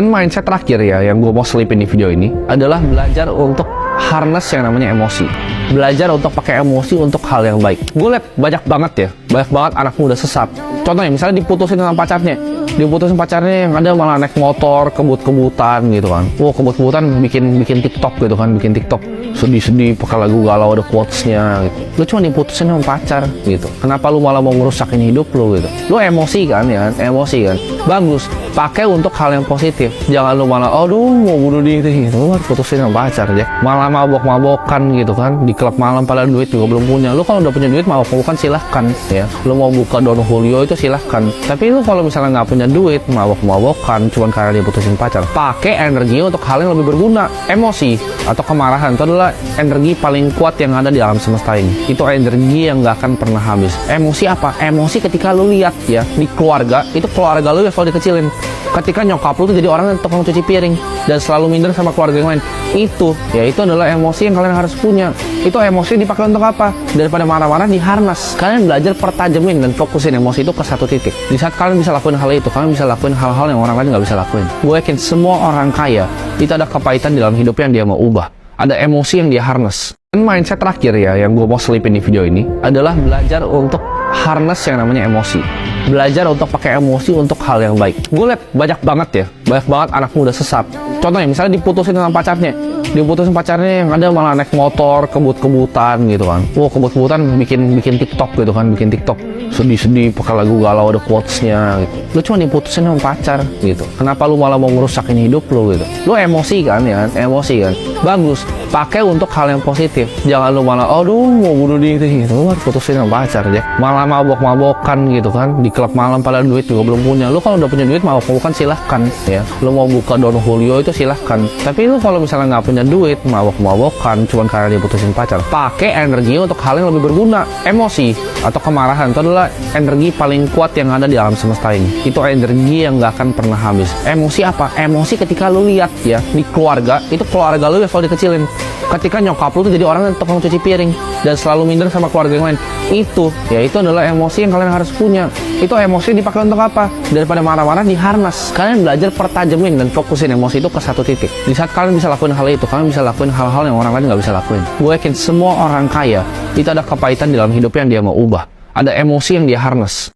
Mindset terakhir ya yang gue mau selipin di video ini adalah belajar untuk harness yang namanya emosi. Belajar untuk pakai emosi untuk hal yang baik. Gue liat banyak banget anak muda sesat. Contohnya misalnya diputusin sama pacarnya, yang ada malah naik motor kebut-kebutan gitu kan. Kebut-kebutan bikin TikTok gitu kan, sedih-sedih pakai lagu galau ada quotes-nya gitu. Lu cuma diputusin sama pacar gitu. Kenapa lu malah mau ngerusakin hidup lu gitu? Lu emosi kan ya, emosi kan. Bagus, pakai untuk hal yang positif. Jangan lu malah aduh mau bunuh diri gitu. Lu harus putusin sama pacar aja. Malah mabok-mabokan gitu kan di klub malam padahal duit juga belum punya. Lu kalau udah punya duit mabok-mabokan silahkan ya. Lu mau buka Don Julio itu silahkan. Tapi lu kalau misalnya nggak punya duit mabok-mabokan cuma karena dia putusin pacar, pakai energi untuk hal yang lebih berguna. Emosi atau kemarahan itu adalah energi paling kuat yang ada di alam semesta ini. Itu energi yang nggak akan pernah habis. Emosi apa? Emosi ketika lu lihat ya di keluarga, itu keluarga lu yang selalu dikecilin. Ketika nyokap lu tuh jadi orang yang tukang cuci piring dan selalu minder sama keluarga yang lain, itu adalah emosi yang kalian harus punya. Itu emosi dipakai untuk apa? Daripada marah-marah diharnas. Kalian belajar pertajamin dan fokusin emosi itu ke satu titik. Di saat kalian bisa lakuin hal itu, kalian bisa lakuin hal-hal yang orang lain nggak bisa lakuin. Gue yakin semua orang kaya itu ada kepahitan di dalam hidupnya yang dia mau ubah. Ada emosi yang dia harness. Dan mindset terakhir ya yang gue mau selipin di video ini adalah belajar untuk harness yang namanya emosi. Belajar untuk pakai emosi untuk hal yang baik. Gue liat banyak banget anak muda sesat. Contohnya misalnya diputusin sama pacarnya, yang ada malah naik motor kebut-kebutan gitu kan. Kebut-kebutan bikin TikTok gitu kan, sedih-sedih pakai lagu galau ada quotes-nya gitu. Lu cuma diputusin sama pacar gitu. Kenapa lu malah mau ngerusakin hidup lu gitu? Lu emosi kan ya, emosi kan. Bagus, pakai untuk hal yang positif. Jangan lu malah aduh mau bunuh diri gitu. Lu harus putusin sama pacar aja. Malah mabok-mabokan gitu kan di klub malam padahal duit juga belum punya. Lu kalau udah punya duit mabok-mabokan silahkan ya. Lu mau buka Don Julio itu silahkan. Tapi lu kalau misalnya nggak punya duit mabok-mabokan cuma karena dia putusin pacar, pakai energi untuk hal yang lebih berguna. Emosi atau kemarahan itu adalah energi paling kuat yang ada di alam semesta ini. Itu energi yang nggak akan pernah habis. Emosi apa? Emosi ketika lu lihat ya di keluarga, itu keluarga lu yang selalu dikecilin. Ketika nyokap lu tuh jadi orang yang tukang cuci piring dan selalu minder sama keluarga yang lain, itu adalah emosi yang kalian harus punya. Itu emosi dipakai untuk apa? Daripada marah-marah diharnas. Kalian belajar pertajamin dan fokusin emosi itu ke satu titik. Di saat kalian bisa lakuin hal itu, kalian bisa lakuin hal-hal yang orang lain nggak bisa lakuin. Gue yakin semua orang kaya itu ada kepahitan di dalam hidupnya yang dia mau ubah. Ada emosi yang dia harness.